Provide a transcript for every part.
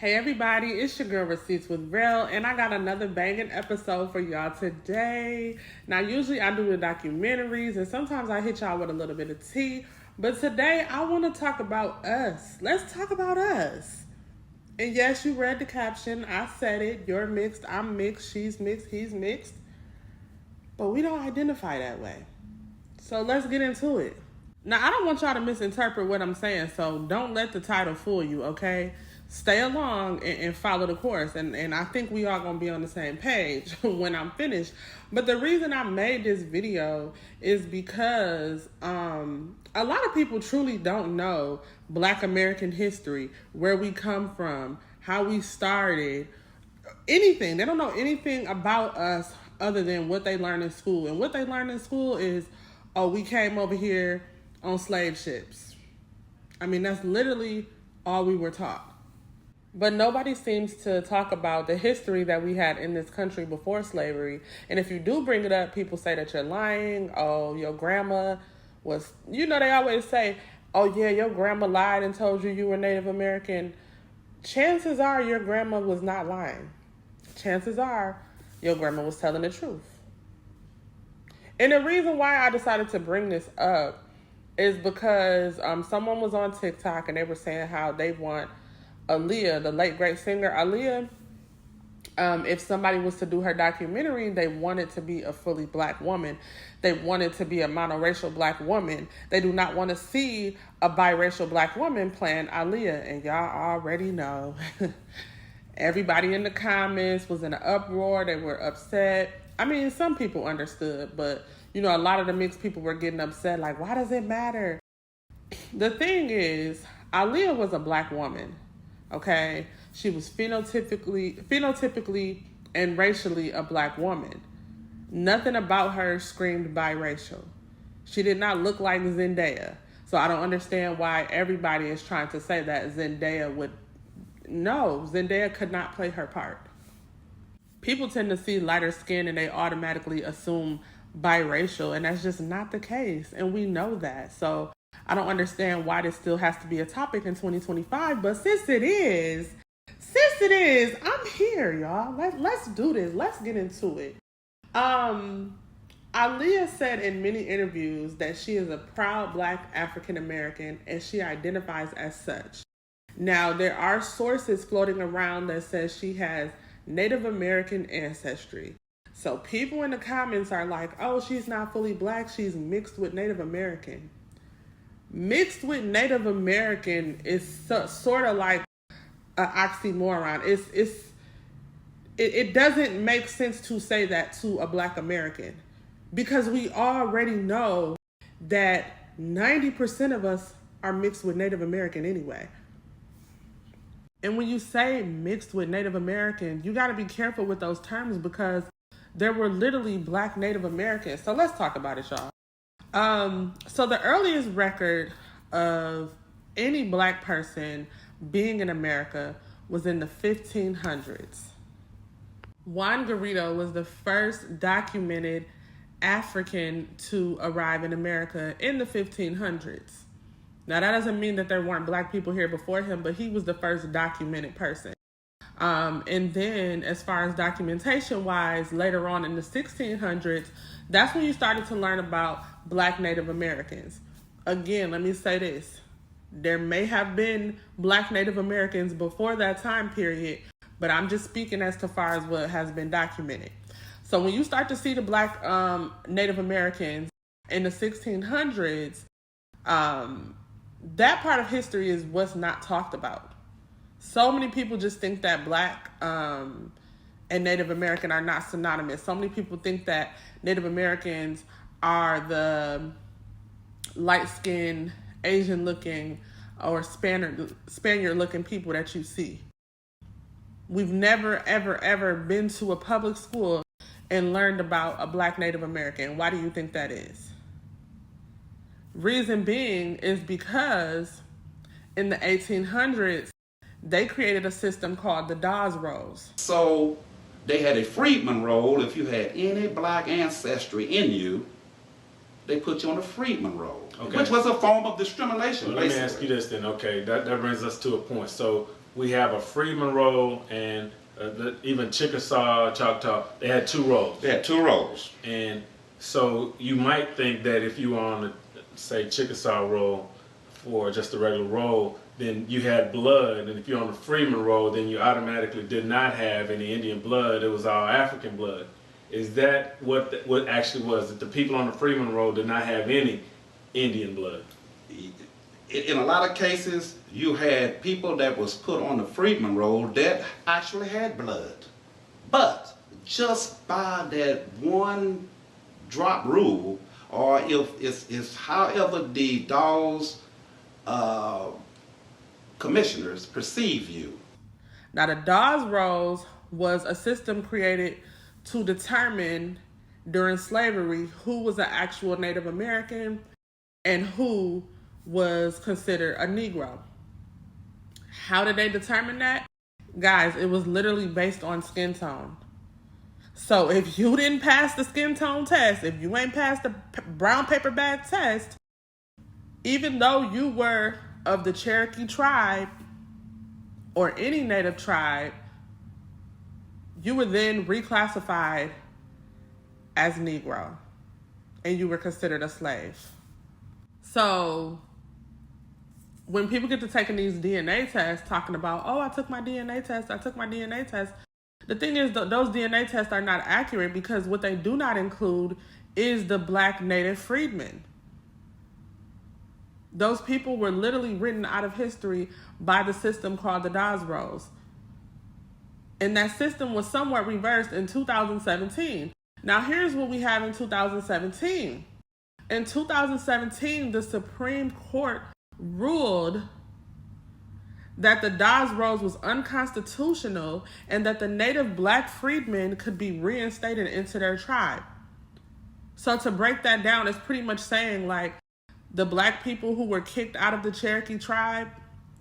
Hey everybody, it's your girl Receipts with Rel, and I got another banging episode for y'all today. Now usually I do the documentaries and sometimes I hit y'all with a little bit of tea, but today I want to talk about us. Let's talk about us. And yes, you read the caption, I said it, you're mixed, I'm mixed, she's mixed, he's mixed, but we don't identify that way. So let's get into it. Now I don't want y'all to misinterpret what I'm saying, so don't let the title fool you, okay? Stay along and follow the course. And I think we all gonna be on the same page when I'm finished. But the reason I made this video is because a lot of people truly don't know Black American history, where we come from, how we started, anything. They don't know anything about us other than what they learn in school. And what they learn in school is, oh, we came over here on slave ships. I mean, that's literally all we were taught. But nobody seems to talk about the history that we had in this country before slavery. And if you do bring it up, people say that you're lying. Oh, your grandma was, they always say, oh yeah, your grandma lied and told you were Native American. Chances are your grandma was not lying. Chances are your grandma was telling the truth. And the reason why I decided to bring this up is because someone was on TikTok and they were saying how they want Aaliyah, the late great singer Aaliyah, if somebody was to do her documentary, they want it to be a fully Black woman. They want it to be a monoracial Black woman. They do not want to see a biracial Black woman playing Aaliyah. And y'all already know. Everybody in the comments was in an uproar. They were upset. I mean, some people understood, but a lot of the mixed people were getting upset. Like, why does it matter? The thing is, Aaliyah was a Black woman. Okay, she was phenotypically and racially a Black woman. Nothing about her screamed biracial. She did not look like Zendaya. So I don't understand why everybody is trying to say that Zendaya would. No, Zendaya could not play her part. People tend to see lighter skin and they automatically assume biracial, and that's just not the case. And we know that. So I don't understand why this still has to be a topic in 2025, but since it is, I'm here, y'all. Let's do this. Let's get into it. Aaliyah said in many interviews that she is a proud Black African American and she identifies as such. Now, there are sources floating around that says she has Native American ancestry. So people in the comments are like, oh, she's not fully Black, she's mixed with Native American. Mixed with Native American is sort of like an oxymoron. It doesn't make sense to say that to a Black American because we already know that 90% of us are mixed with Native American anyway. And when you say mixed with Native American, you got to be careful with those terms because there were literally Black Native Americans. So let's talk about it, y'all. So the earliest record of any Black person being in America was in the 1500s. Juan Garrido was the first documented African to arrive in America in the 1500s. Now that doesn't mean that there weren't Black people here before him, but he was the first documented person. And then as far as documentation wise, later on in the 1600s, that's when you started to learn about Black Native Americans. Again, let me say this. There may have been Black Native Americans before that time period, but I'm just speaking as to far as what has been documented. So when you start to see the Black Native Americans in the 1600s, that part of history is what's not talked about. So many people just think that Black and Native American are not synonymous. So many people think that Native Americans are the light-skinned, Asian-looking, or Spaniard-looking people that you see. We've never, ever, ever been to a public school and learned about a Black Native American. Why do you think that is? Reason being is because in the 1800s, they created a system called the Dawes Rolls. So they had a freedman roll. If you had any Black ancestry in you, they put you on a freedman roll, which was a form of discrimination. Well, let me ask you this then. Okay, that brings us to a point. So we have a Freedmen role and even Chickasaw, Choctaw, they had 2 roles. They had 2 roles. And so you might think that if you were on the, say, Chickasaw roll for just a regular roll, then you had blood. And if you're on the Freedmen roll, then you automatically did not have any Indian blood. It was all African blood. Is that what actually was? That the people on the Freedmen roll did not have any Indian blood? In a lot of cases, you had people that was put on the Freedmen roll that actually had blood. But just by that one drop rule, or if it's however the Dawes commissioners perceive you. Now, the Dawes rolls was a system created to determine during slavery who was an actual Native American and who was considered a Negro. How did they determine that? Guys, it was literally based on skin tone. So if you didn't pass the skin tone test, if you ain't passed the brown paper bag test, even though you were of the Cherokee tribe or any Native tribe, you were then reclassified as Negro and you were considered a slave. So when people get to taking these DNA tests, talking about, oh, I took my DNA test, the thing is those DNA tests are not accurate because what they do not include is the Black Native freedmen. Those people were literally written out of history by the system called the Dawes Rolls. And that system was somewhat reversed in 2017. Now here's what we have in 2017. In 2017, the Supreme Court ruled that the Dawes Rolls was unconstitutional and that the Native Black freedmen could be reinstated into their tribe. So to break that down, it's pretty much saying like the Black people who were kicked out of the Cherokee tribe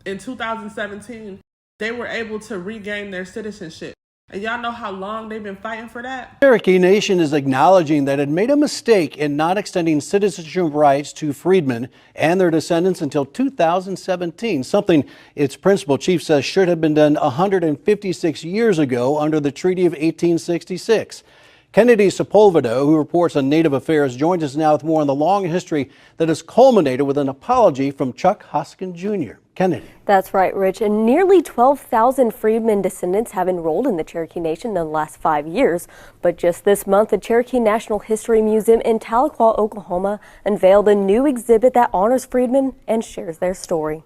in 2017, they were able to regain their citizenship. And y'all know how long they've been fighting for that? Cherokee Nation is acknowledging that it made a mistake in not extending citizenship rights to freedmen and their descendants until 2017, something its principal chief says should have been done 156 years ago under the Treaty of 1866. Kennedy Sepulveda, who reports on Native Affairs, joins us now with more on the long history that has culminated with an apology from Chuck Hoskin Jr. Kennedy. That's right, Rich. And nearly 12,000 freedmen descendants have enrolled in the Cherokee Nation in the last 5 years. But just this month, the Cherokee National History Museum in Tahlequah, Oklahoma, unveiled a new exhibit that honors freedmen and shares their story.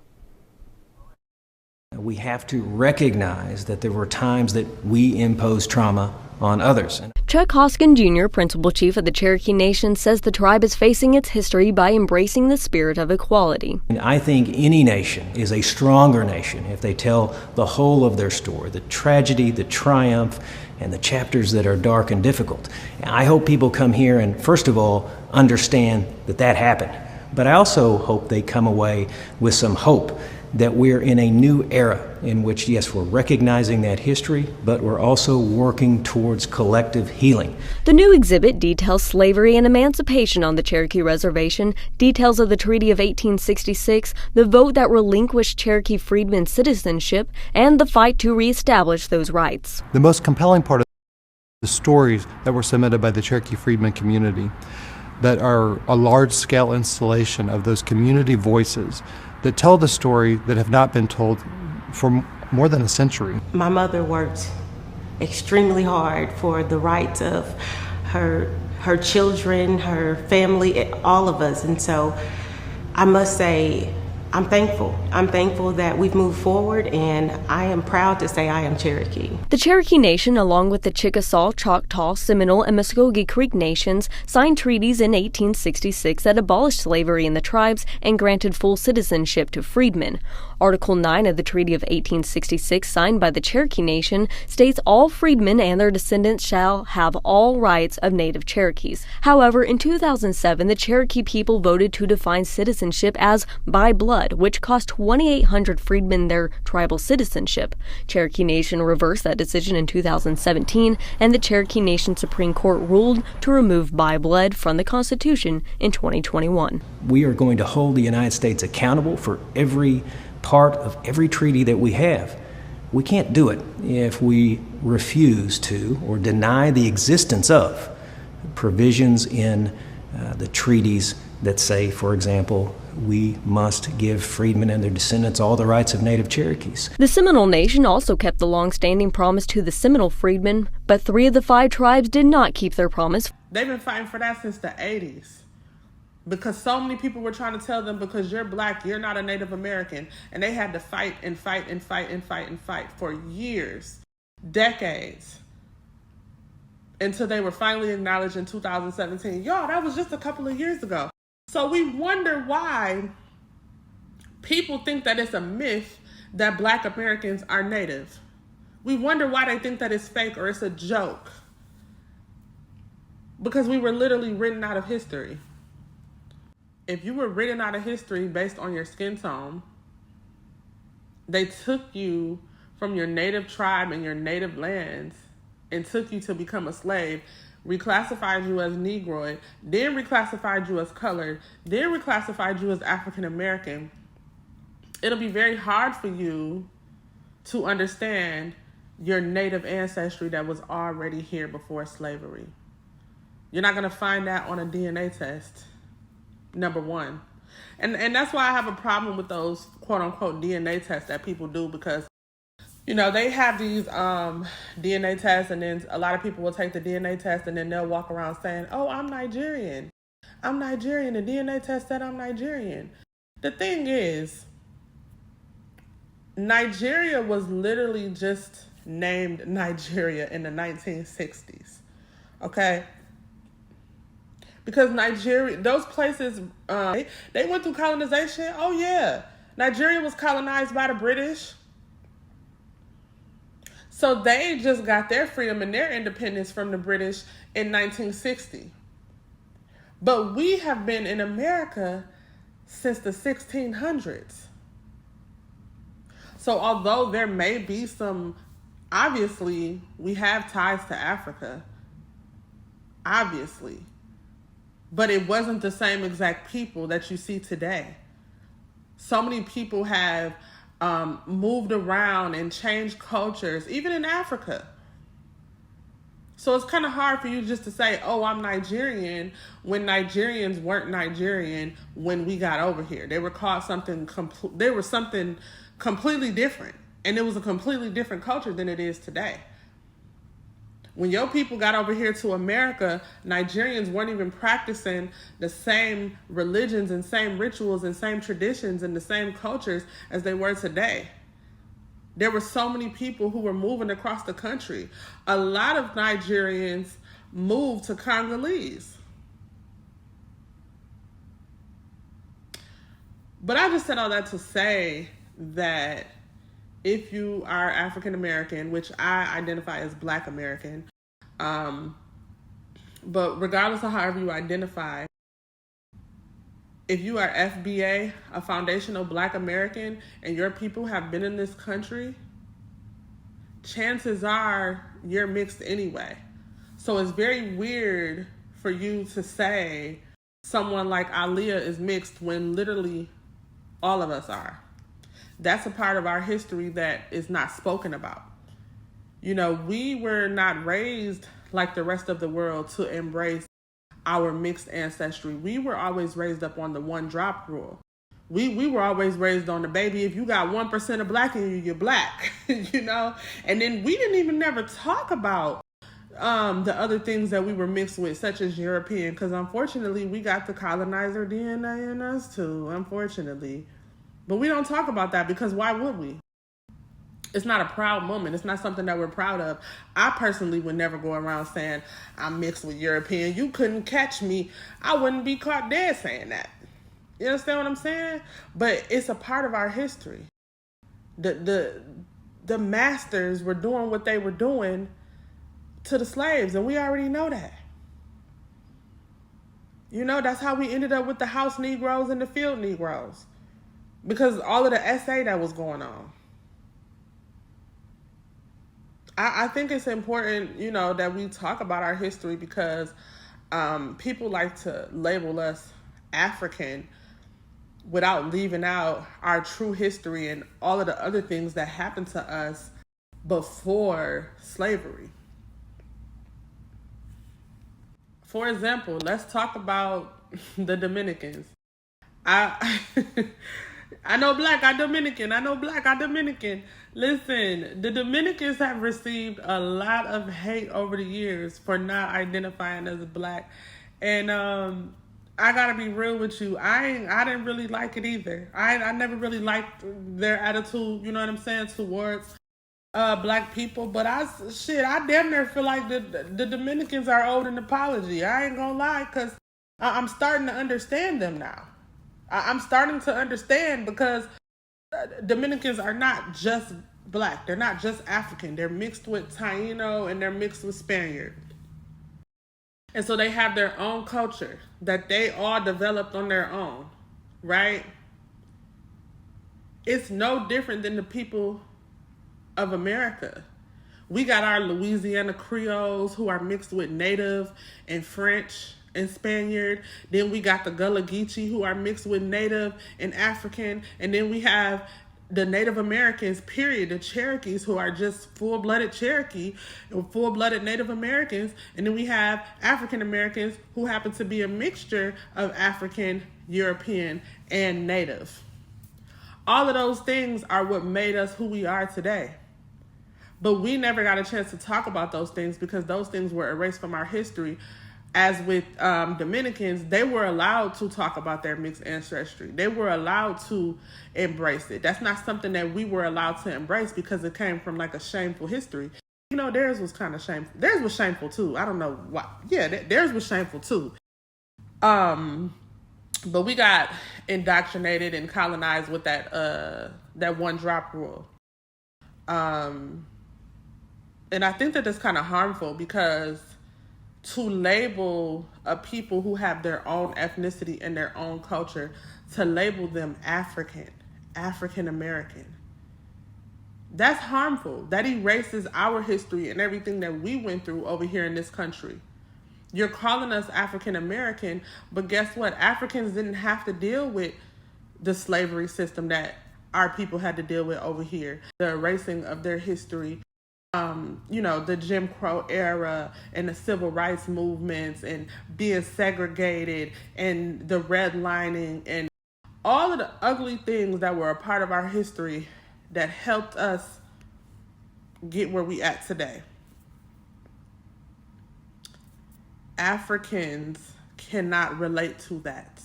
We have to recognize that there were times that we imposed trauma on others. Chuck Hoskin Jr., Principal Chief of the Cherokee Nation, says the tribe is facing its history by embracing the spirit of equality. And I think any nation is a stronger nation if they tell the whole of their story, the tragedy, the triumph, and the chapters that are dark and difficult. I hope people come here and, first of all, understand that that happened. But I also hope they come away with some hope that we're in a new era in which, yes, we're recognizing that history, but we're also working towards collective healing. The new exhibit details slavery and emancipation on the Cherokee Reservation, details of the Treaty of 1866, the vote that relinquished Cherokee freedmen citizenship, and the fight to reestablish those rights. The most compelling part of the stories that were submitted by the Cherokee freedmen community that are a large-scale installation of those community voices that tell the story that have not been told for more than a century. My mother worked extremely hard for the rights of her children, her family, all of us. And so I must say, I'm thankful. I'm thankful that we've moved forward, and I am proud to say I am Cherokee. The Cherokee Nation, along with the Chickasaw, Choctaw, Seminole, and Muskogee Creek Nations, signed treaties in 1866 that abolished slavery in the tribes and granted full citizenship to freedmen. Article 9 of the Treaty of 1866, signed by the Cherokee Nation, states all freedmen and their descendants shall have all rights of native Cherokees. However, in 2007, the Cherokee people voted to define citizenship as by blood, which cost 2,800 freedmen their tribal citizenship. Cherokee Nation reversed that decision in 2017, and the Cherokee Nation Supreme Court ruled to remove by blood from the Constitution in 2021. We are going to hold the United States accountable for every part of every treaty that we have. We can't do it if we refuse to or deny the existence of provisions in the treaties that say, for example, we must give freedmen and their descendants all the rights of native Cherokees. The Seminole Nation also kept the long-standing promise to the Seminole freedmen, but 3 of the 5 tribes did not keep their promise. They've been fighting for that since the 80s. Because so many people were trying to tell them, because you're black, you're not a Native American. And they had to fight and fight and fight and fight and fight for years, decades, until they were finally acknowledged in 2017. Y'all, that was just a couple of years ago. So we wonder why people think that it's a myth that black Americans are Native. We wonder why they think that it's fake or it's a joke. Because we were literally written out of history. If you were written out of history based on your skin tone, they took you from your native tribe and your native lands and took you to become a slave, reclassified you as Negroid, then reclassified you as colored, then reclassified you as African American. It'll be very hard for you to understand your native ancestry that was already here before slavery. You're not going to find that on a DNA test, number one. And that's why I have a problem with those quote-unquote DNA tests that people do, because you know, they have these DNA tests, and then a lot of people will take the DNA test and then they'll walk around saying, oh, I'm Nigerian. I'm Nigerian. The DNA test said I'm Nigerian. The thing is, Nigeria was literally just named Nigeria in the 1960s. Okay? Because Nigeria, those places, they went through colonization. Oh, yeah. Nigeria was colonized by the British. So they just got their freedom and their independence from the British in 1960. But we have been in America since the 1600s. So although there may be some, obviously, we have ties to Africa. Obviously. But it wasn't the same exact people that you see today. So many people have moved around and changed cultures, even in Africa. So it's kind of hard for you just to say, oh, I'm Nigerian, when Nigerians weren't Nigerian when we got over here. They were called something, they were something completely different. And it was a completely different culture than it is today. When your people got over here to America, Nigerians weren't even practicing the same religions and same rituals and same traditions and the same cultures as they were today. There were so many people who were moving across the country. A lot of Nigerians moved to Congolese. But I just said all that to say that if you are African American, which I identify as Black American, but regardless of however you identify, if you are FBA, a foundational Black American, and your people have been in this country, chances are you're mixed anyway. So it's very weird for you to say someone like Aaliyah is mixed when literally all of us are. That's a part of our history that is not spoken about. You know, we were not raised like the rest of the world to embrace our mixed ancestry. We were always raised up on the one drop rule. We were always raised on the baby. If you got 1% of Black in you, you're Black, you know? And then we didn't even never talk about the other things that we were mixed with, such as European, because unfortunately we got the colonizer DNA in us too, unfortunately. But we don't talk about that because why would we? It's not a proud moment. It's not something that we're proud of. I personally would never go around saying I'm mixed with European. You couldn't catch me. I wouldn't be caught dead saying that. You understand what I'm saying? But it's a part of our history. The masters were doing what they were doing to the slaves, and we already know that. You know, that's how we ended up with the house Negroes and the field Negroes. Because all of the SA that was going on. I think it's important, you know, that we talk about our history because people like to label us African without leaving out our true history and all of the other things that happened to us before slavery. For example, let's talk about the Dominicans. I I know black, I Dominican. I know black, I Dominican. Listen, the Dominicans have received a lot of hate over the years for not identifying as black. And I gotta be real with you. I didn't really like it either. I never really liked their attitude, you know what I'm saying, towards black people. But I damn near feel like the Dominicans are owed an apology. I ain't gonna lie, because I'm starting to understand them now. I'm starting to understand, because Dominicans are not just black. They're not just African. They're mixed with Taino and they're mixed with Spaniard. And so they have their own culture that they all developed on their own, right? It's no different than the people of America. We got our Louisiana Creoles who are mixed with Native and French and Spaniard. Then we got the Gullah Geechee who are mixed with Native and African. And then we have the Native Americans, period, the Cherokees, who are just full-blooded Cherokee and full-blooded Native Americans. And then we have African Americans who happen to be a mixture of African, European, and Native. All of those things are what made us who we are today. But we never got a chance to talk about those things because those things were erased from our history. As with Dominicans, they were allowed to talk about their mixed ancestry. They were allowed to embrace it. That's not something that we were allowed to embrace because it came from like a shameful history. You know, theirs was kind of shameful. Theirs was shameful too. I don't know why. Yeah, theirs was shameful too. But we got indoctrinated and colonized with that one drop rule. And I think that that's kind of harmful because to label a people who have their own ethnicity and their own culture, to label them African American, that's harmful. That erases our history and everything that we went through over here in this country. You're calling us African American, but guess what? Africans didn't have to deal with the slavery system that our people had to deal with over here, the erasing of their history. The Jim Crow era and the civil rights movements and being segregated and the redlining and all of the ugly things that were a part of our history that helped us get where we at today. Africans cannot relate to that.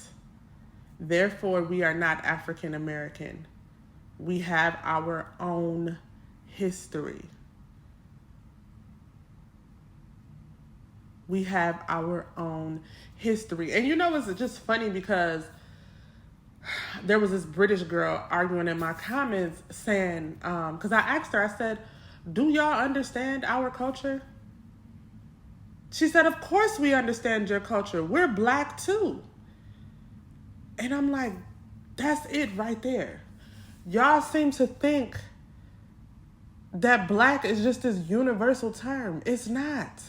Therefore, we are not African American. We have our own history. We have our own history. And you know, it's just funny because there was this British girl arguing in my comments saying, because I asked her, I said, do y'all understand our culture? She said, of course we understand your culture. We're black too. And I'm like, that's it right there. Y'all seem to think that black is just this universal term. It's not.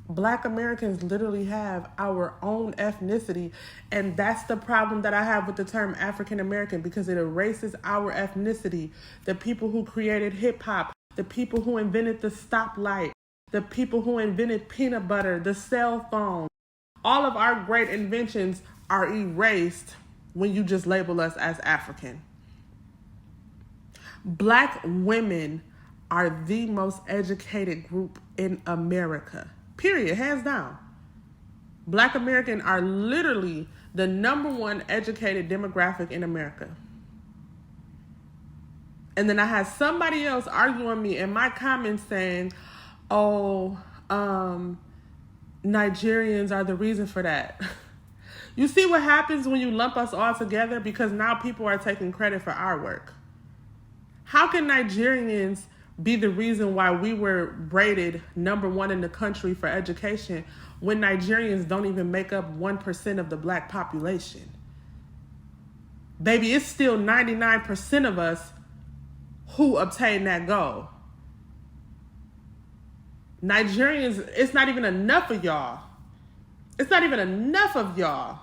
Black Americans literally have our own ethnicity, and that's the problem that I have with the term African American, because it erases our ethnicity. The people who created hip hop, the people who invented the stoplight, the people who invented peanut butter, the cell phone, all of our great inventions are erased when you just label us as African. Black women are the most educated group in America. Period, hands down. Black Americans are literally the number one educated demographic in America. And then I had somebody else arguing me in my comments saying, Nigerians are the reason for that. You see what happens when you lump us all together? Because now people are taking credit for our work. How can Nigerians be the reason why we were rated number one in the country for education when Nigerians don't even make up 1% of the black population? Baby, it's still 99% of us who obtain that goal. Nigerians, it's not even enough of y'all. It's not even enough of y'all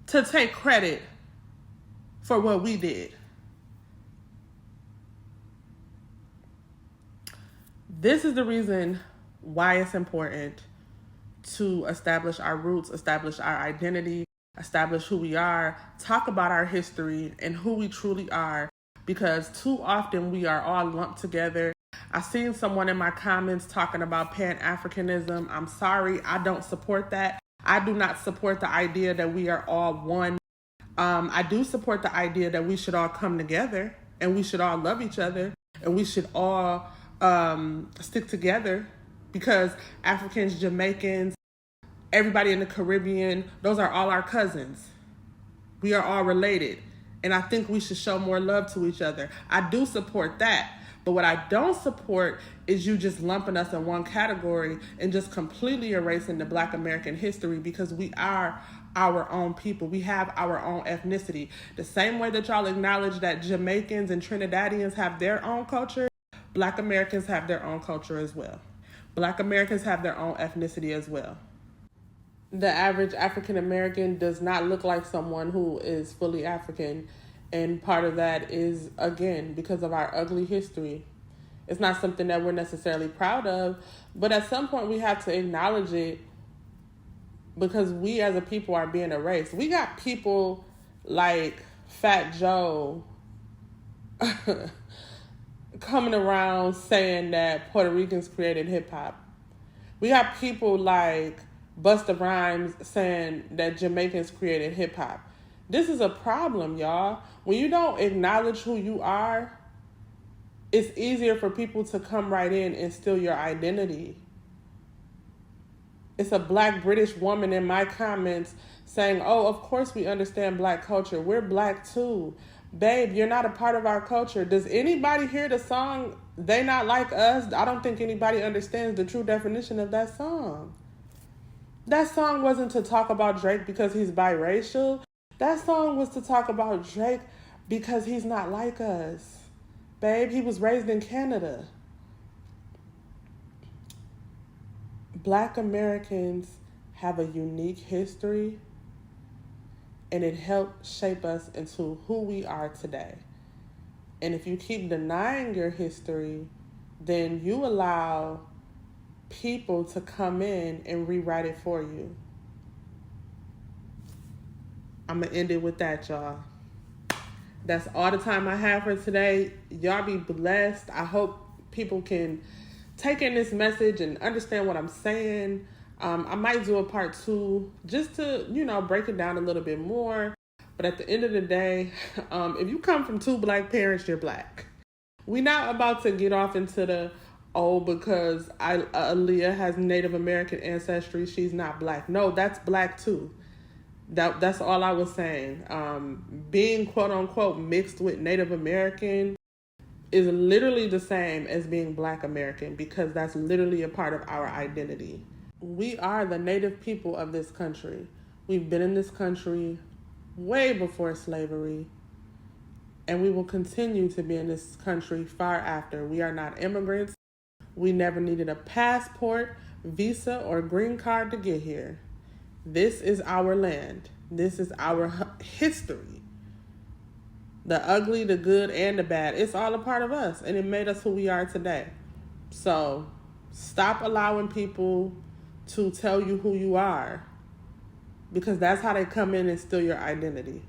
to take credit for what we did. This is the reason why it's important to establish our roots, establish our identity, establish who we are, talk about our history and who we truly are, because too often we are all lumped together. I seen someone in my comments talking about Pan-Africanism. I'm sorry, I don't support that. I do not support the idea that we are all one. I do support the idea that we should all come together and we should all love each other and we should all stick together, because Africans, Jamaicans, everybody in the Caribbean, those are all our cousins. We are all related. And I think we should show more love to each other. I do support that. But what I don't support is you just lumping us in one category and just completely erasing the Black American history, because we are our own people. We have our own ethnicity. The same way that y'all acknowledge that Jamaicans and Trinidadians have their own culture, Black Americans have their own culture as well. Black Americans have their own ethnicity as well. The average African American does not look like someone who is fully African. And part of that is, again, because of our ugly history. It's not something that we're necessarily proud of, but at some point we have to acknowledge it, because we as a people are being erased. We got people like Fat Joe coming around saying that Puerto Ricans created hip hop. We got people like Busta Rhymes saying that Jamaicans created hip hop. This is a problem, y'all. When you don't acknowledge who you are, it's easier for people to come right in and steal your identity. It's a Black British woman in my comments saying, oh, of course we understand Black culture. We're Black too. Babe, you're not a part of our culture. Does anybody hear the song, They Not Like Us? I don't think anybody understands the true definition of that song. That song wasn't to talk about Drake because he's biracial. That song was to talk about Drake because he's not like us. Babe, he was raised in Canada. Black Americans have a unique history, and it helped shape us into who we are today. And if you keep denying your history, then you allow people to come in and rewrite it for you. I'm going to end it with that, y'all. That's all the time I have for today. Y'all be blessed. I hope people can take in this message and understand what I'm saying. I might do a part 2 just to, break it down a little bit more. But at the end of the day, if you come from 2 Black parents, you're Black. We're not about to get off into the, because Aaliyah has Native American ancestry, she's not Black. No, that's Black too. That's all I was saying. Being quote unquote mixed with Native American is literally the same as being Black American, because that's literally a part of our identity. We are the native people of this country. We've been in this country way before slavery, and we will continue to be in this country far after. We are not immigrants. We never needed a passport, visa, or green card to get here. This is our land. This is our history. The ugly, the good, and the bad. It's all a part of us, and it made us who we are today. So stop allowing people to tell you who you are, because that's how they come in and steal your identity.